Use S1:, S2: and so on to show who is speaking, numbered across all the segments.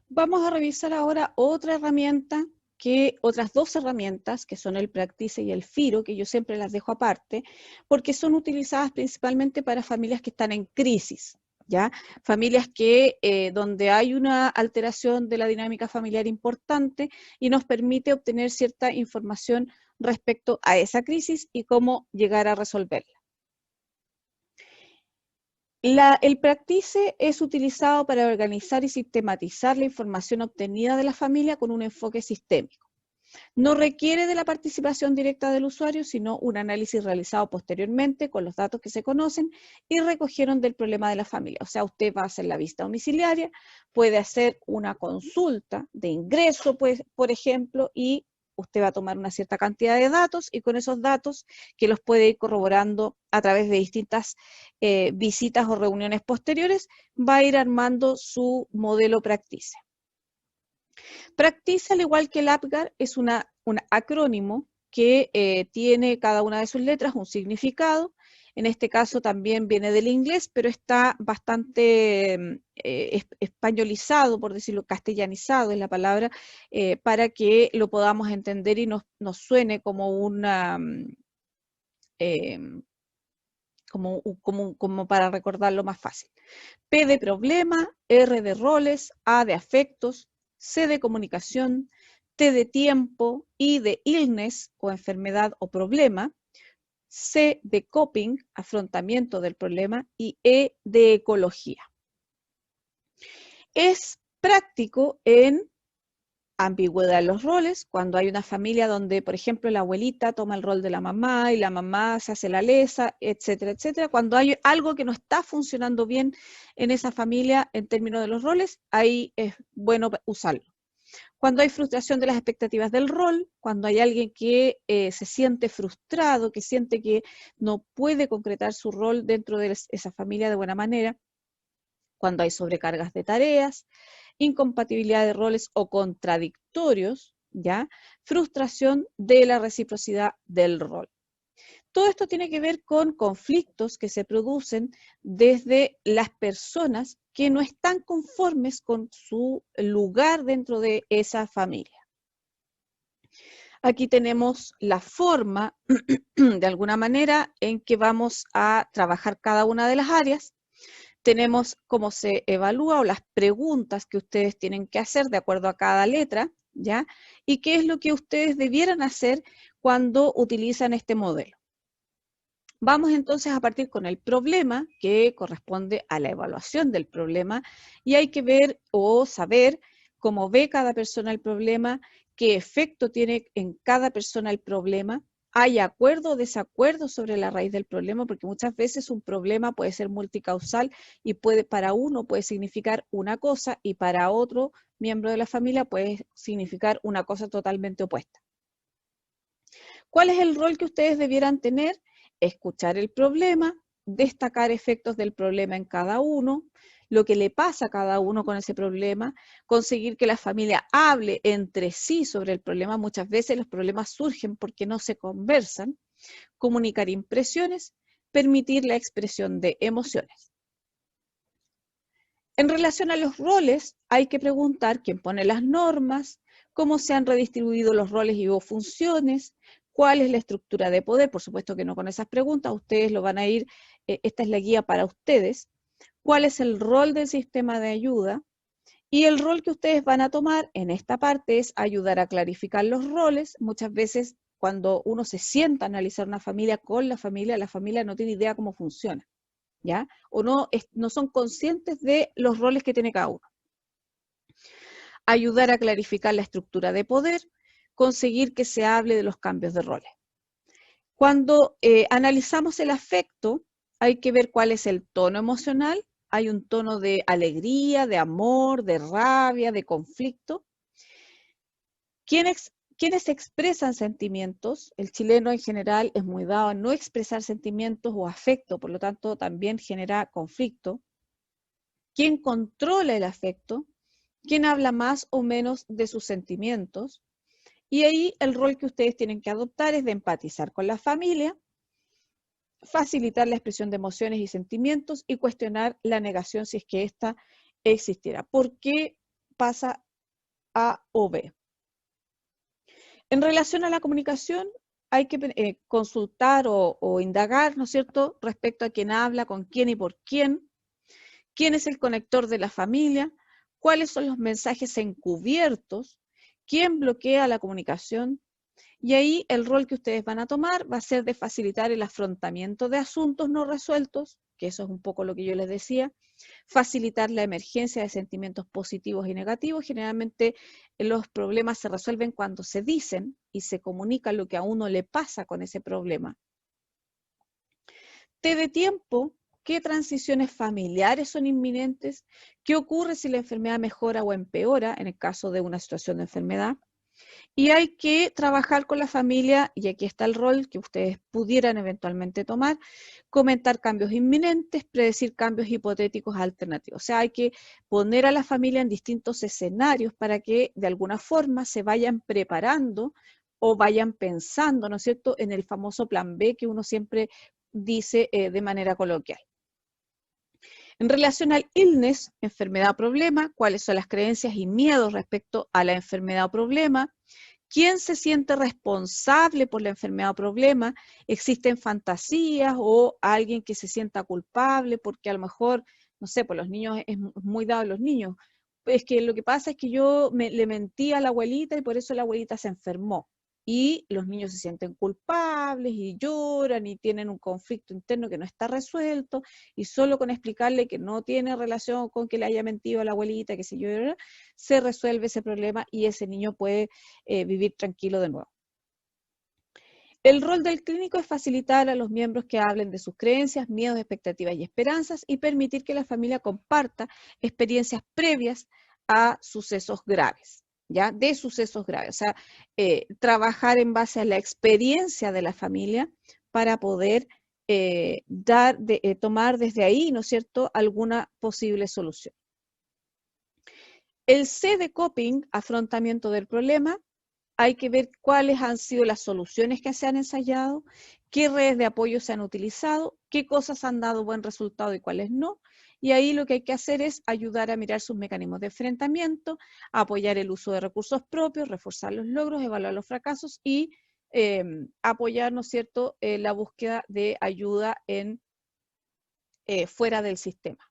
S1: Vamos a revisar ahora otras dos herramientas, que son el Practice y el Firo, que yo siempre las dejo aparte, porque son utilizadas principalmente para familias que están en crisis, ¿ya? Familias donde hay una alteración de la dinámica familiar importante y nos permite obtener cierta información respecto a esa crisis y cómo llegar a resolverla. El Practice es utilizado para organizar y sistematizar la información obtenida de la familia con un enfoque sistémico. No requiere de la participación directa del usuario, sino un análisis realizado posteriormente con los datos que se conocen y recogieron del problema de la familia. O sea, usted va a hacer la visita domiciliaria, puede hacer una consulta de ingreso, pues, por ejemplo, y usted va a tomar una cierta cantidad de datos y con esos datos que los puede ir corroborando a través de distintas visitas o reuniones posteriores, va a ir armando su modelo Practice. Practice, al igual que el APGAR, es un acrónimo que tiene cada una de sus letras un significado. En este caso también viene del inglés, pero está bastante españolizado, por decirlo, castellanizado es la palabra, para que lo podamos entender y nos suene como una... eh, como para recordarlo más fácil. P de problema, R de roles, A de afectos, C de comunicación, T de tiempo, I de illness o enfermedad o problema, C de coping, afrontamiento del problema, y E de ecología. Es práctico en ambigüedad en los roles, cuando hay una familia donde, por ejemplo, la abuelita toma el rol de la mamá y la mamá se hace la lesa, etcétera, etcétera. Cuando hay algo que no está funcionando bien en esa familia en términos de los roles, ahí es bueno usarlo. Cuando hay frustración de las expectativas del rol, cuando hay alguien que se siente frustrado, que siente que no puede concretar su rol dentro de esa familia de buena manera, cuando hay sobrecargas de tareas, incompatibilidad de roles o contradictorios, ¿ya? Frustración de la reciprocidad del rol. Todo esto tiene que ver con conflictos que se producen desde las personas que no están conformes con su lugar dentro de esa familia. Aquí tenemos la forma, de alguna manera, en que vamos a trabajar cada una de las áreas. Tenemos cómo se evalúa o las preguntas que ustedes tienen que hacer de acuerdo a cada letra, ¿ya? Y qué es lo que ustedes debieran hacer cuando utilizan este modelo. Vamos entonces a partir con el problema, que corresponde a la evaluación del problema, y hay que ver o saber cómo ve cada persona el problema, qué efecto tiene en cada persona el problema, hay acuerdo o desacuerdo sobre la raíz del problema, porque muchas veces un problema puede ser multicausal y para uno puede significar una cosa y para otro miembro de la familia puede significar una cosa totalmente opuesta. ¿Cuál es el rol que ustedes debieran tener? Escuchar el problema, destacar efectos del problema en cada uno, lo que le pasa a cada uno con ese problema, conseguir que la familia hable entre sí sobre el problema. Muchas veces los problemas surgen porque no se conversan. Comunicar impresiones, permitir la expresión de emociones. En relación a los roles, hay que preguntar quién pone las normas, cómo se han redistribuido los roles y o funciones, cuál es la estructura de poder, por supuesto que no con esas preguntas, ustedes lo van a ir, esta es la guía para ustedes, cuál es el rol del sistema de ayuda, y el rol que ustedes van a tomar en esta parte es ayudar a clarificar los roles. Muchas veces cuando uno se sienta a analizar una familia con la familia no tiene idea cómo funciona, ¿ya? O no son conscientes de los roles que tiene cada uno. Ayudar a clarificar la estructura de poder, conseguir que se hable de los cambios de roles. Cuando analizamos el afecto, hay que ver cuál es el tono emocional. Hay un tono de alegría, de amor, de rabia, de conflicto. ¿Quiénes expresan sentimientos? El chileno en general es muy dado a no expresar sentimientos o afecto, por lo tanto también genera conflicto. ¿Quién controla el afecto? ¿Quién habla más o menos de sus sentimientos? Y ahí el rol que ustedes tienen que adoptar es de empatizar con la familia, facilitar la expresión de emociones y sentimientos y cuestionar la negación si es que ésta existiera. ¿Por qué pasa A o B. En relación a la comunicación, hay que consultar o indagar, ¿no es cierto?, respecto a quién habla, con quién y por quién es el conector de la familia, cuáles son los mensajes encubiertos, quién bloquea la comunicación, y ahí el rol que ustedes van a tomar va a ser de facilitar el afrontamiento de asuntos no resueltos, que eso es un poco lo que yo les decía, facilitar la emergencia de sentimientos positivos y negativos. Generalmente los problemas se resuelven cuando se dicen y se comunica lo que a uno le pasa con ese problema. Té de tiempo, qué transiciones familiares son inminentes, qué ocurre si la enfermedad mejora o empeora en el caso de una situación de enfermedad. Y hay que trabajar con la familia, y aquí está el rol que ustedes pudieran eventualmente tomar, comentar cambios inminentes, predecir cambios hipotéticos alternativos. O sea, hay que poner a la familia en distintos escenarios para que de alguna forma se vayan preparando o vayan pensando, ¿no es cierto?, en el famoso plan B que uno siempre dice de manera coloquial. En relación al illness, enfermedad o problema, cuáles son las creencias y miedos respecto a la enfermedad o problema, quién se siente responsable por la enfermedad o problema, existen fantasías o alguien que se sienta culpable porque a lo mejor, no sé, pues los niños es muy dado a los niños. Es que lo que pasa es que yo le mentí a la abuelita y por eso la abuelita se enfermó. Y los niños se sienten culpables y lloran y tienen un conflicto interno que no está resuelto, y solo con explicarle que no tiene relación con que le haya mentido a la abuelita, que se yo, se resuelve ese problema y ese niño puede vivir tranquilo de nuevo. El rol del clínico es facilitar a los miembros que hablen de sus creencias, miedos, expectativas y esperanzas y permitir que la familia comparta experiencias previas a sucesos graves, ¿ya? De sucesos graves. O sea, trabajar en base a la experiencia de la familia para poder tomar desde ahí, ¿no es cierto?, alguna posible solución. El C de coping, afrontamiento del problema. Hay que ver cuáles han sido las soluciones que se han ensayado, qué redes de apoyo se han utilizado, qué cosas han dado buen resultado y cuáles no. Y ahí lo que hay que hacer es ayudar a mirar sus mecanismos de enfrentamiento, apoyar el uso de recursos propios, reforzar los logros, evaluar los fracasos y apoyar, ¿no es cierto?, la búsqueda de ayuda fuera del sistema.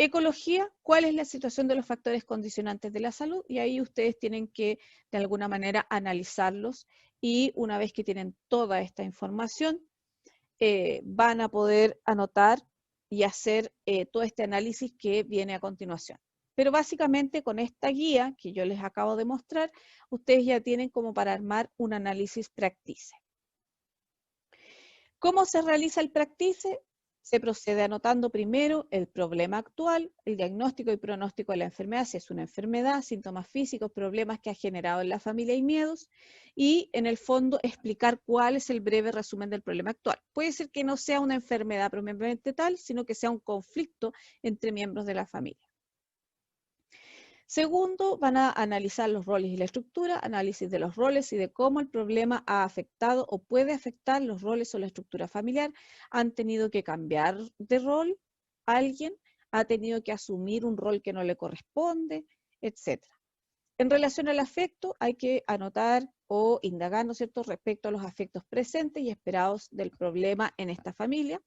S1: Ecología, ¿cuál es la situación de los factores condicionantes de la salud? Y ahí ustedes tienen que, de alguna manera, analizarlos, y una vez que tienen toda esta información, van a poder anotar y hacer todo este análisis que viene a continuación. Pero básicamente con esta guía que yo les acabo de mostrar, ustedes ya tienen como para armar un análisis practice. ¿Cómo se realiza el practice? Se procede anotando primero el problema actual, el diagnóstico y pronóstico de la enfermedad, si es una enfermedad, síntomas físicos, problemas que ha generado en la familia y miedos, y en el fondo explicar cuál es el breve resumen del problema actual. Puede ser que no sea una enfermedad propiamente tal, sino que sea un conflicto entre miembros de la familia. Segundo, van a analizar los roles y la estructura, análisis de los roles y de cómo el problema ha afectado o puede afectar los roles o la estructura familiar. Han tenido que cambiar de rol alguien, ha tenido que asumir un rol que no le corresponde, etc. En relación al afecto, hay que anotar o indagar, ¿no es cierto?, respecto a los afectos presentes y esperados del problema en esta familia.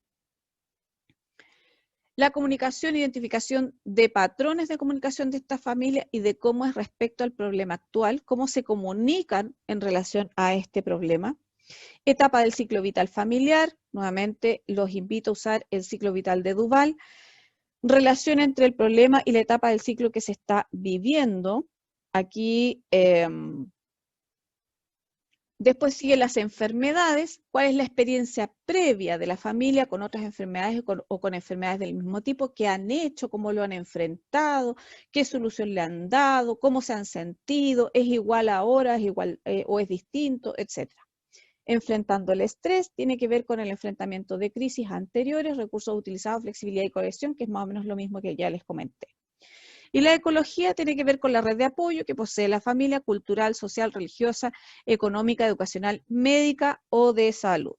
S1: La comunicación, identificación de patrones de comunicación de esta familia y de cómo es respecto al problema actual, cómo se comunican en relación a este problema. Etapa del ciclo vital familiar, nuevamente los invito a usar el ciclo vital de Duval. Relación entre el problema y la etapa del ciclo que se está viviendo. Aquí después siguen las enfermedades, cuál es la experiencia previa de la familia con otras enfermedades o con enfermedades del mismo tipo, qué han hecho, cómo lo han enfrentado, qué solución le han dado, cómo se han sentido, es igual ahora, es igual o es distinto, etc. Enfrentando el estrés, tiene que ver con el enfrentamiento de crisis anteriores, recursos utilizados, flexibilidad y cohesión, que es más o menos lo mismo que ya les comenté. Y la ecología tiene que ver con la red de apoyo que posee la familia cultural, social, religiosa, económica, educacional, médica o de salud.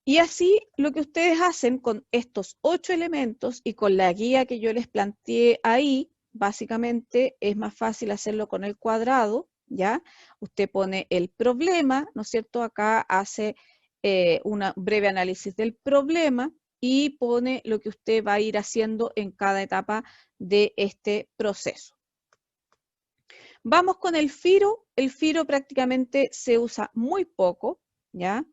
S1: Y así lo que ustedes hacen con estos 8 elementos y con la guía que yo les planteé ahí, básicamente es más fácil hacerlo con el cuadrado, ¿ya? Usted pone el problema, ¿no es cierto? Acá hace un breve análisis del problema y pone lo que usted va a ir haciendo en cada etapa de este proceso. Vamos con el FIRO. El FIRO prácticamente se usa muy poco, ¿ya?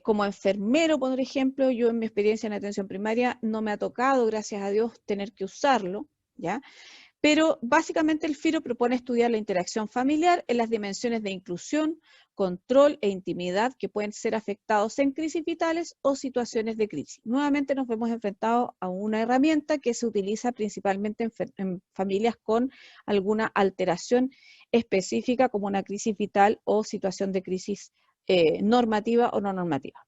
S1: Como enfermero, por ejemplo, yo en mi experiencia en atención primaria no me ha tocado, gracias a Dios, tener que usarlo, ¿ya? Pero básicamente el FIRO propone estudiar la interacción familiar en las dimensiones de inclusión, control e intimidad que pueden ser afectados en crisis vitales o situaciones de crisis. Nuevamente nos vemos enfrentados a una herramienta que se utiliza principalmente en familias con alguna alteración específica como una crisis vital o situación de crisis normativa o no normativa.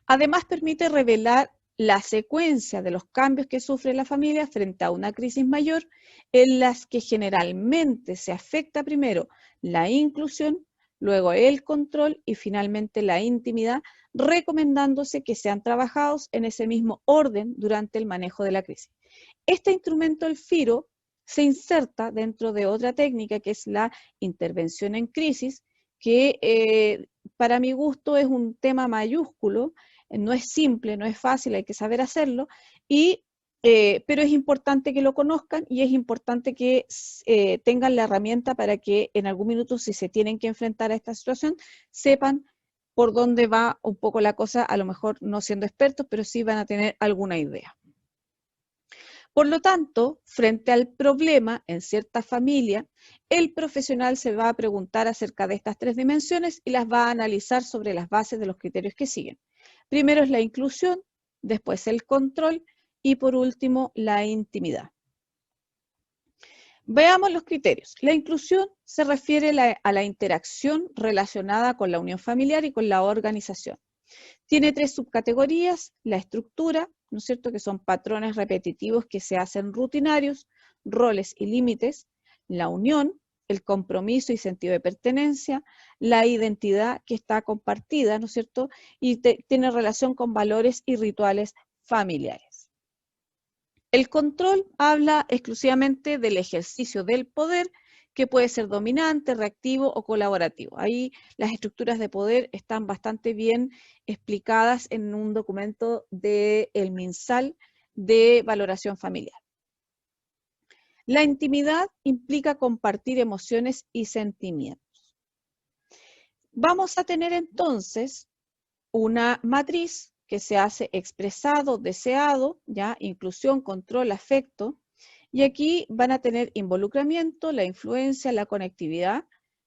S1: Además, permite revelar la secuencia de los cambios que sufre la familia frente a una crisis mayor, en las que generalmente se afecta primero la inclusión, luego el control y finalmente la intimidad, recomendándose que sean trabajados en ese mismo orden durante el manejo de la crisis. Este instrumento, el FIRO, se inserta dentro de otra técnica que es la intervención en crisis, que para mi gusto es un tema mayúsculo, no es simple, no es fácil, hay que saber hacerlo, pero es importante que lo conozcan y es importante que tengan la herramienta para que en algún minuto, si se tienen que enfrentar a esta situación, sepan por dónde va un poco la cosa, a lo mejor no siendo expertos, pero sí van a tener alguna idea. Por lo tanto, frente al problema en cierta familia, el profesional se va a preguntar acerca de estas 3 dimensiones y las va a analizar sobre las bases de los criterios que siguen. Primero es la inclusión, después el control y por último la intimidad. Veamos los criterios. La inclusión se refiere a la interacción relacionada con la unión familiar y con la organización. Tiene 3 subcategorías: la estructura, ¿no es cierto?, que son patrones repetitivos que se hacen rutinarios, roles y límites; la unión, el compromiso y sentido de pertenencia; la identidad, que está compartida, ¿no es cierto?, y tiene relación con valores y rituales familiares. El control habla exclusivamente del ejercicio del poder, que puede ser dominante, reactivo o colaborativo. Ahí las estructuras de poder están bastante bien explicadas en un documento del MinSal de valoración familiar. La intimidad implica compartir emociones y sentimientos. Vamos a tener entonces una matriz que se hace expresado, deseado, ¿ya? Inclusión, control, afecto. Y aquí van a tener involucramiento, la influencia, la conectividad,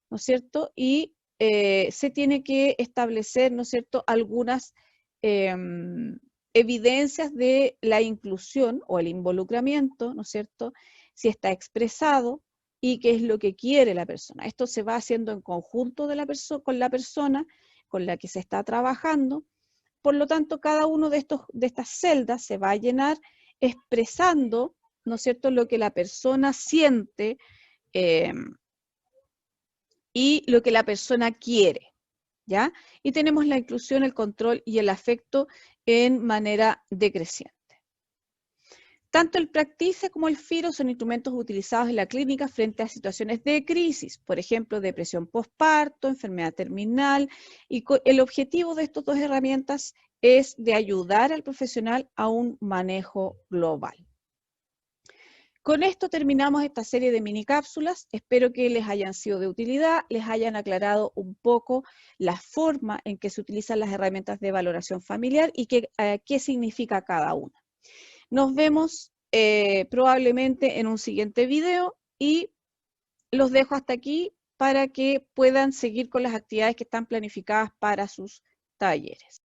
S1: ¿no es cierto? Y se tiene que establecer, ¿no es cierto?, algunas evidencias de la inclusión o el involucramiento, ¿no es cierto?, si está expresado y qué es lo que quiere la persona. Esto se va haciendo en conjunto con la persona con la que se está trabajando. Por lo tanto, cada uno de estas celdas se va a llenar expresando, ¿no es cierto?, lo que la persona siente y lo que la persona quiere, ¿ya? Y tenemos la inclusión, el control y el afecto en manera decreciente. Tanto el Practice como el FIRO son instrumentos utilizados en la clínica frente a situaciones de crisis, por ejemplo, depresión postparto, enfermedad terminal, y el objetivo de estas 2 herramientas es de ayudar al profesional a un manejo global. Con esto terminamos esta serie de mini cápsulas. Espero que les hayan sido de utilidad, les hayan aclarado un poco la forma en que se utilizan las herramientas de valoración familiar y qué significa cada una. Nos vemos probablemente en un siguiente video y los dejo hasta aquí para que puedan seguir con las actividades que están planificadas para sus talleres.